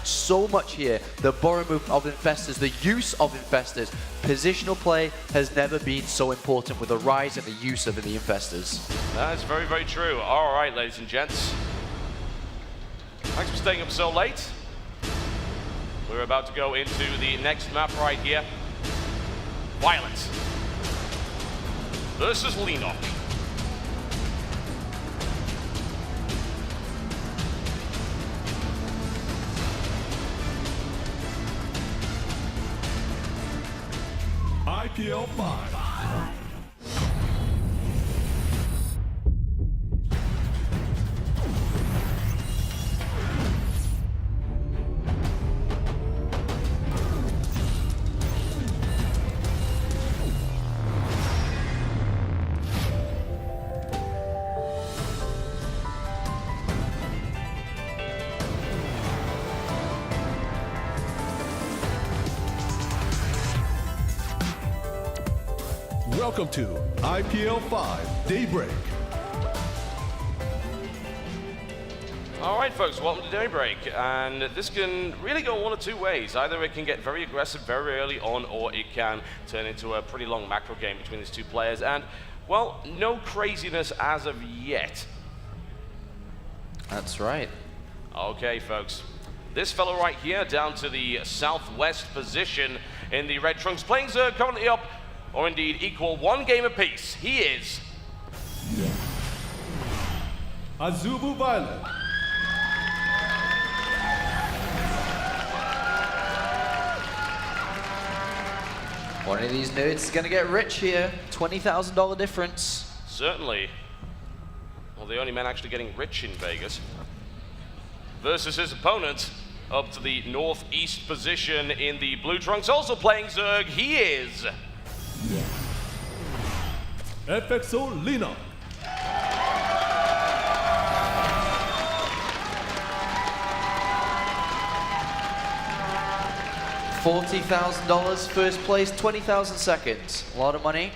so much here. The borrow move of infestors, the use of infestors. Positional play has never been so important with the rise and the use of the infestors. That is very, very true. All right, ladies and gents. Thanks for staying up so late. We're about to go into the next map right here. Violet versus Leenock. IPL 5. Welcome to IPL 5 Daybreak. All right, folks, welcome to Daybreak. And this can really go one of two ways. Either it can get very aggressive very early on, or it can turn into a pretty long macro game between these two players. And, well, no craziness as of yet. That's right. Okay, folks. This fellow right here, down to the southwest position in the red trunks, playing ZerG, currently up, or indeed equal, one game apiece. He is Azubu Violet. One of these nerds is going to get rich here. $20,000 difference. certainly, well, the only man actually getting rich in Vegas. Versus his opponent, up to the northeast position in the blue trunks, also playing ZerG. He is FXO Leenock. $40,000 first place, 20,000 seconds. A lot of money.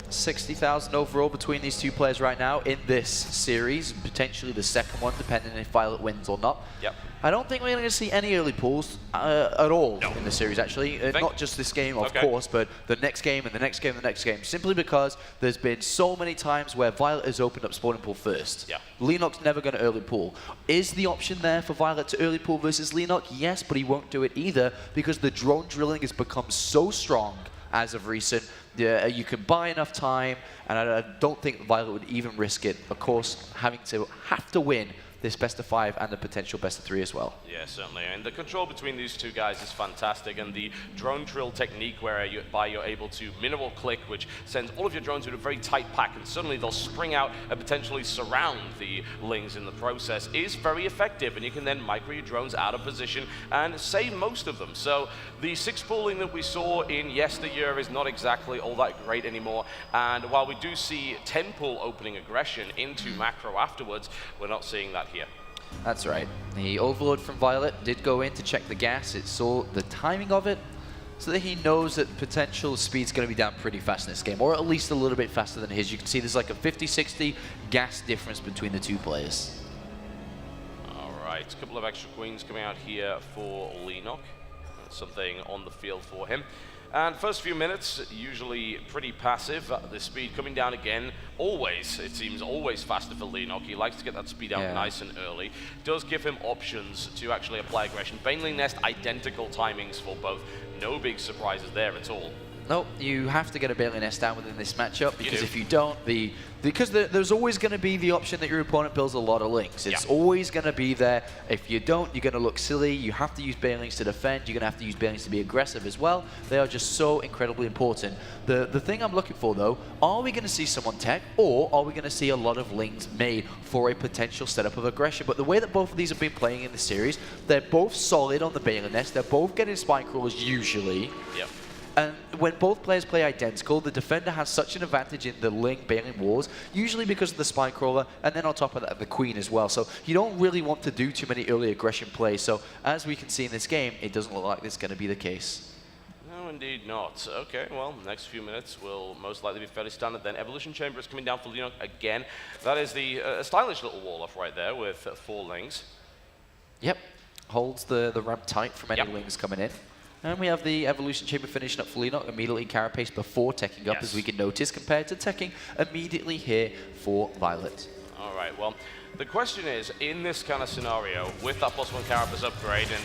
60,000 overall between these two players right now in this series. Potentially the second one, depending if Violet wins or not. Yep. I don't think we're going to see any early pulls at all No. in the series, actually. Not just this game, of Okay. course, but the next game and the next game and the next game. Simply because there's been so many times where Violet has opened up spawning pool first. Yeah. Leenock's never going to early pull. Is the option there for Violet to early pull versus Leenock? Yes, but he won't do it either because the drone drilling has become so strong as of recent. You can buy enough time, and I don't think Violet would even risk it. Of course, have to win this best of 5 and the potential best of 3 as well. Yeah, certainly. And the control between these two guys is fantastic. And the drone drill technique whereby you're able to minimal click, which sends all of your drones into a very tight pack, and suddenly they'll spring out and potentially surround the lings in the process, is very effective. And you can then micro your drones out of position and save most of them. So the 6 pooling that we saw in yesteryear is not exactly all that great anymore. And while we do see 10 pool opening aggression into macro afterwards, we're not seeing that here. That's right. The overload from Violet did go in to check the gas. It saw the timing of it, so that he knows that potential speed's going to be down pretty fast in this game, or at least a little bit faster than his. You can see there's like a 50-60 gas difference between the two players. All right, a couple of extra queens coming out here for Leenock. Something on the field for him. And first few minutes, usually pretty passive. The speed coming down again, always, it seems, always faster for Leenock. He likes to get that speed out nice and early. Does give him options to actually apply aggression. Baneling Nest, identical timings for both. No big surprises there at all. Nope, you have to get a Baneling Nest down within this matchup, because if you don't, there's always going to be the option that your opponent builds a lot of links. It's always going to be there. If you don't, you're going to look silly. You have to use Banelings to defend. You're going to have to use Banelings to be aggressive as well. They are just so incredibly important. The thing I'm looking for, though, are we going to see someone tech, or are we going to see a lot of links made for a potential setup of aggression? But the way that both of these have been playing in the series, they're both solid on the Baneling Nest. They're both getting spike crawlers usually. Yep. And when both players play identical, the defender has such an advantage in the Ling Baneling wars, usually because of the spike crawler, and then on top of that, the queen as well. So you don't really want to do too many early aggression plays. So as we can see in this game, it doesn't look like this is going to be the case. No, indeed not. Okay, well, next few minutes will most likely be fairly standard then. Evolution Chamber is coming down for Leenock again. That is the stylish little wall off right there with 4 lings. Yep. holds the ramp tight from any lings coming in. And we have the Evolution Chamber finishing up for Leenock, immediately Carapace before teching up, as we can notice, compared to teching immediately here for Violet. All right, well, the question is, in this kind of scenario, with that +1 Carapace upgrade, and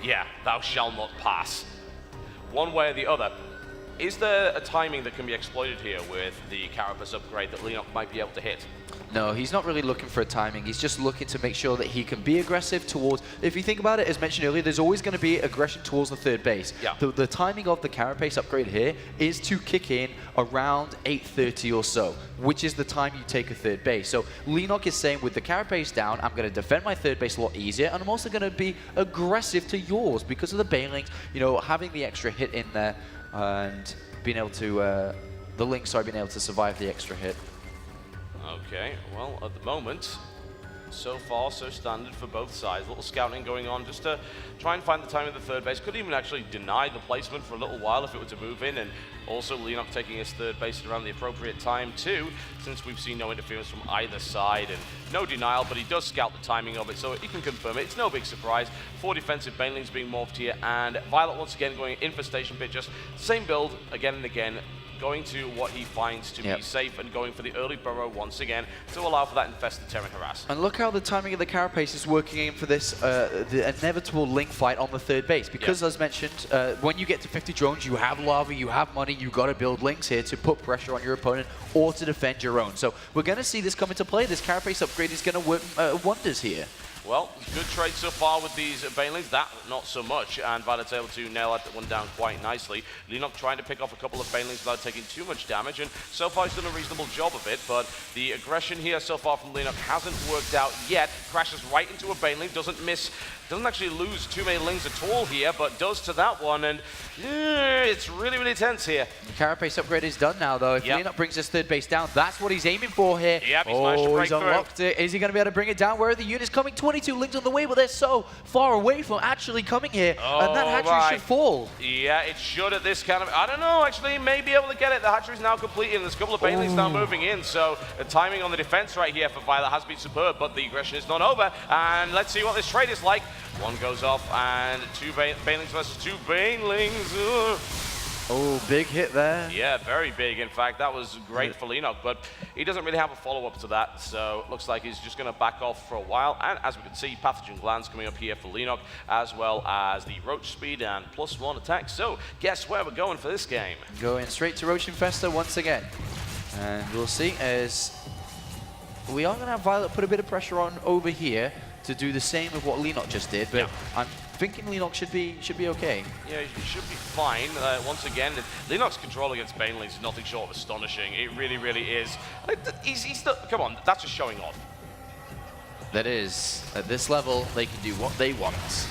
yeah, thou shalt not pass, one way or the other, is there a timing that can be exploited here with the Carapace upgrade that Leenock might be able to hit? No, he's not really looking for a timing. He's just looking to make sure that he can be aggressive towards... If you think about it, as mentioned earlier, there's always going to be aggression towards the third base. Yeah. The timing of the Carapace upgrade here is to kick in around 8:30 or so, which is the time you take a third base. So Leenock is saying, with the Carapace down, I'm going to defend my third base a lot easier, and I'm also going to be aggressive to yours because of the banelings, you know, having the extra hit in there and being able to... the link, sorry, being able to survive the extra hit. Okay, well, at the moment, so far, so standard for both sides. A little scouting going on just to try and find the time of the third base. Could even actually deny the placement for a little while if it were to move in, and also Leenock taking his third base around the appropriate time too, since we've seen no interference from either side and no denial, but he does scout the timing of it, so he can confirm it. It's no big surprise. 4 defensive banelings being morphed here, and Violet once again going Infestation Pit, just same build again and again, going to what he finds to be safe and going for the early burrow once again to allow for that infested Terran harass. And look how the timing of the Carapace is working in for this the inevitable link fight on the third base. Because as mentioned, when you get to 50 drones, you have lava, you have money, you got to build links here to put pressure on your opponent or to defend your own. So we're going to see this come into play. This Carapace upgrade is going to work wonders here. Well, good trade so far with these banelings. That, not so much, and Violet's able to nail that one down quite nicely. Leenock trying to pick off a couple of banelings without taking too much damage, and so far he's done a reasonable job of it, but the aggression here so far from Leenock hasn't worked out yet. Crashes right into a baneling, doesn't miss, doesn't actually lose too many lings at all here, but does to that one, and it's really, really tense here. The Carapace upgrade is done now, though. If Leenock brings his third base down, that's what he's aiming for here. Yep, he's managed to break he's unlocked it. Is he going to be able to bring it down? Where are the units coming? 22 lings on the way, but they're so far away from actually coming here, and that hatchery should fall. Yeah, it should at this kind of... I don't know, actually, may be able to get it. The hatchery's now complete, and there's a couple of banelings now moving in, so the timing on the defense right here for Violet has been superb, but the aggression is not over, and let's see what this trade is like. One goes off, and 2 banelings versus 2 banelings. Oh, big hit there. Yeah, very big. In fact, that was great for Leenock, but he doesn't really have a follow-up to that, so it looks like he's just going to back off for a while. And as we can see, Pathogen Glands coming up here for Leenock, as well as the Roach Speed and +1 attack. So guess where we're going for this game? Going straight to Roach Infestor once again. And we'll see as we are going to have Violet put a bit of pressure on over here to do the same with what Leenock just did, but I'm thinking Leenock should be okay. Yeah, he should be fine. Once again, Leenock's control against banelings is nothing short of astonishing. It really, really is. He's still, come on, that's just showing off. That is. At this level, they can do what they want.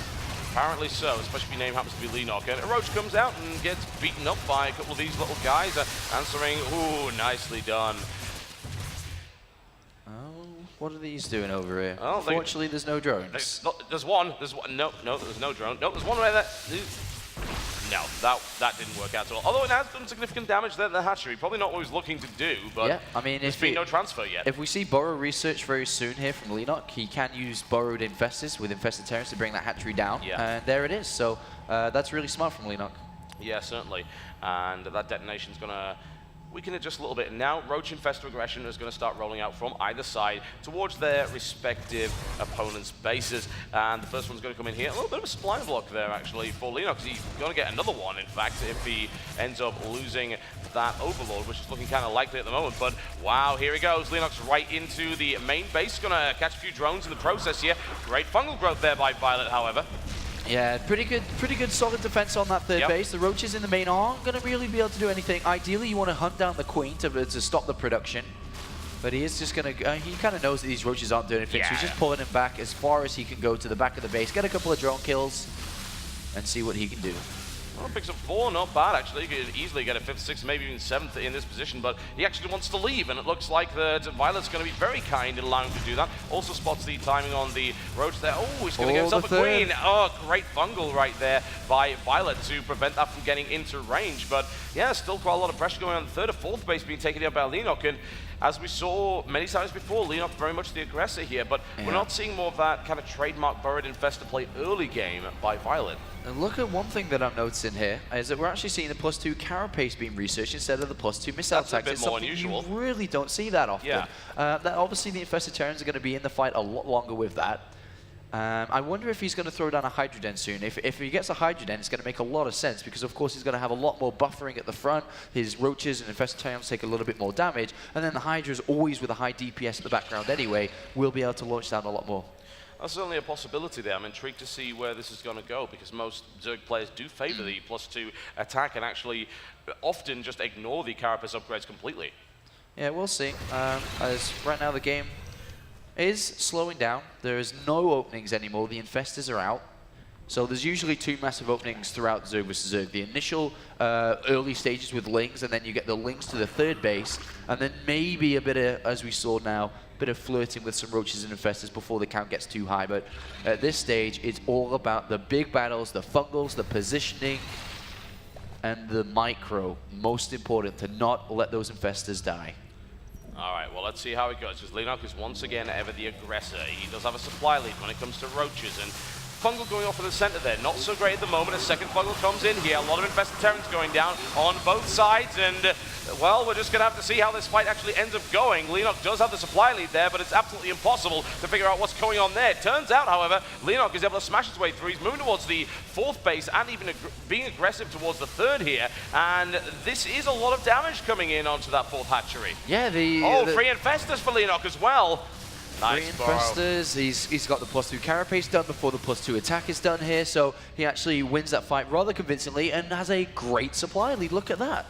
Apparently so, especially if your name happens to be Leenock. And Roach comes out and gets beaten up by a couple of these little guys, answering, ooh, nicely done. What are these doing over here? Oh, Fortunately, there's no drones. There's one. No, there's no drone. No, there's one right there. No, that didn't work out at all. Although it has done significant damage there at the hatchery. Probably not what he was looking to do, but yeah, I mean, there's been no transfer yet. If we see Burrow research very soon here from Leenock, he can use Burrowed Infestors with Infested Terrans to bring that hatchery down. Yeah. And there it is. So that's really smart from Leenock. Yeah, certainly. And that detonation's going to weaken it just a little bit. And now Roach Infestor aggression is going to start rolling out from either side towards their respective opponents' bases. And the first one's going to come in here. A little bit of a supply block there, actually, for Leenock, because he's going to get another one, in fact, if he ends up losing that Overlord, which is looking kind of likely at the moment. But wow, here he goes. Leenock's right into the main base. Going to catch a few drones in the process here. Great fungal growth there by Violet, however. Yeah, pretty good solid defense on that third base. The Roaches in the main aren't going to really be able to do anything. Ideally, you want to hunt down the Queen to stop the production. But he is just going to, he kind of knows that these Roaches aren't doing anything, so he's just pulling him back as far as he can go to the back of the base, get a couple of drone kills, and see what he can do. Well, picks up 4, not bad actually. He could easily get a 5th, 6th, maybe even 7th in this position, but he actually wants to leave, and it looks like that Violet's going to be very kind in allowing him to do that. Also spots the timing on the Roach there. Oh, he's going to get himself a Queen. Oh, great fungal right there by Violet to prevent that from getting into range. But yeah, still quite a lot of pressure going on. The third or fourth base being taken out by Leenock. And as we saw many times before, Leenock very much the aggressor here, but we're not seeing more of that kind of trademark Burrowed Infestor play early game by Violet. And look at one thing that I'm noticing here, is that we're actually seeing the +2 carapace being researched instead of the +2 missile That's attacks. a bit more unusual. You really don't see that often. Yeah. That obviously the Infested Terrans are going to be in the fight a lot longer with that. I wonder if he's going to throw down a Hydroden soon. If he gets a Hydroden, it's going to make a lot of sense because, of course, he's going to have a lot more buffering at the front. His roaches and Infested Terrans take a little bit more damage, and then the Hydra's always with a high DPS in the background anyway, will be able to launch down a lot more. That's certainly a possibility there. I'm intrigued to see where this is going to go because most Zerg players do favor the +2 attack and actually often just ignore the Carapace upgrades completely. Yeah, we'll see. As right now the game is slowing down. There is no openings anymore. The Infestors are out. So there's usually 2 massive openings throughout Zerg vs. Zerg. The initial early stages with Lings, and then you get the Lings to the 3rd base, and then maybe a bit of, as we saw now, a bit of flirting with some Roaches and Infestors before the count gets too high. But at this stage, it's all about the big battles, the fungals, the positioning, and the micro. Most important, to not let those Infestors die. All right, well, let's see how it goes, because Leenock is once again ever the aggressor. He does have a supply lead when it comes to Roaches, and Fungal going off in the center there. Not so great at the moment. A second Fungal comes in here. A lot of Infested Terrans going down on both sides, and, well, we're just going to have to see how this fight actually ends up going. Leenock does have the supply lead there, but it's absolutely impossible to figure out what's going on there. Turns out, however, Leenock is able to smash his way through. He's moving towards the 4th base and even being aggressive towards the 3rd here, and this is a lot of damage coming in onto that 4th hatchery. Yeah, free Infestors for Leenock as well. Nice Infestors. He's got the +2 carapace done before the +2 attack is done here, so he actually wins that fight rather convincingly and has a great supply lead. Look at that.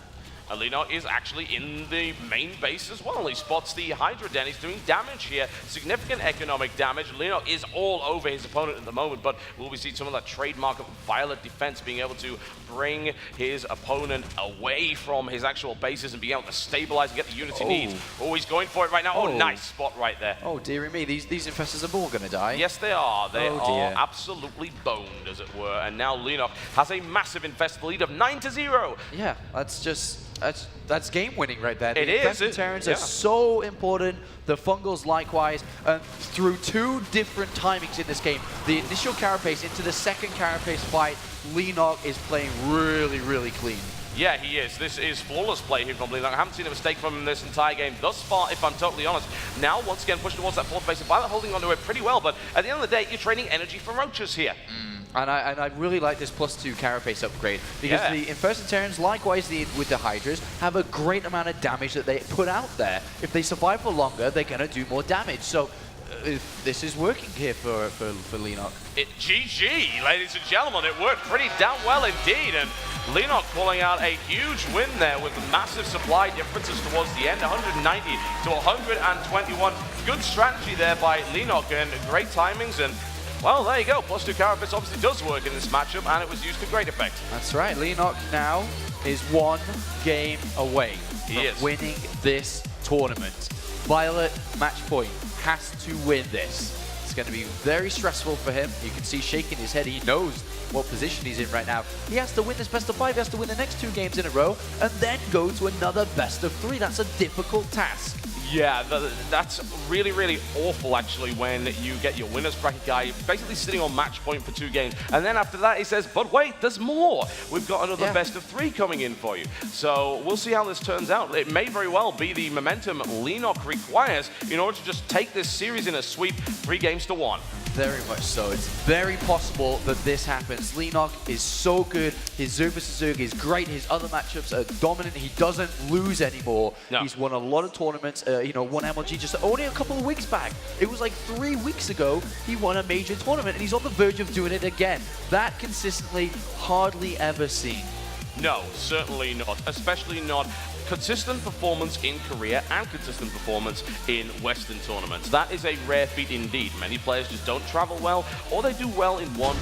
And Leenock is actually in the main base as well. He spots the Hydra Den. He's doing damage here, significant economic damage. Leenock is all over his opponent at the moment, but will we see some of that trademark of Violet defense being able to bring his opponent away from his actual bases and being able to stabilize and get the units he needs? Oh, he's going for it right now. Oh, nice spot right there. Oh, dearie me. These Infestors are all going to die. Yes, they are. They are absolutely boned, as it were. And now Leenock has a massive Infested lead of 9-0. Yeah, that's game winning right there. It the is. Infested Terrans are so important. The Fungals likewise. Through 2 different timings in this game, the initial carapace into the 2nd carapace fight, Leenock is playing really, really clean. Yeah, he is. This is flawless play here from Leenock. I haven't seen a mistake from him this entire game thus far, if I'm totally honest. Now, once again, pushed towards that 4th base, and Violet holding onto it pretty well, but at the end of the day, you're trading energy for Roaches here. And I really like this +2 carapace upgrade because the Infested Terrans, likewise with the Hydras, have a great amount of damage that they put out there. If they survive for longer, they're going to do more damage. So this is working here for Leenock. GG, ladies and gentlemen. It worked pretty damn well indeed. And Leenock pulling out a huge win there with massive supply differences towards the end, 190 to 121. Good strategy there by Leenock and great timings. And well, there you go. +2 carapace obviously does work in this matchup, and it was used to great effect. That's right. Leenock now is 1 game away from winning this tournament. Violet, match point, has to win this. It's going to be very stressful for him. You can see shaking his head. He knows what position he's in right now. He has to win this best of 5. He has to win the next 2 games in a row and then go to another best of 3. That's a difficult task. Yeah, that's really, really awful, actually, when you get your winner's bracket guy basically sitting on match point for 2 games. And then after that, he says, but wait, there's more. We've got another best of 3 coming in for you. So we'll see how this turns out. It may very well be the momentum Leenock requires in order to just take this series in a sweep 3 games to 1. Very much so. It's very possible that this happens. Leenock is so good. His Zerg vs. Zerg is great. His other matchups are dominant. He doesn't lose anymore. No. He's won a lot of tournaments. Won MLG just only a couple of weeks back. It was like 3 weeks ago he won a major tournament, and he's on the verge of doing it again. That consistently hardly ever seen. No, certainly not. Especially not consistent performance in Korea and consistent performance in Western tournaments. That is a rare feat indeed. Many players just don't travel well, or they do well in one, but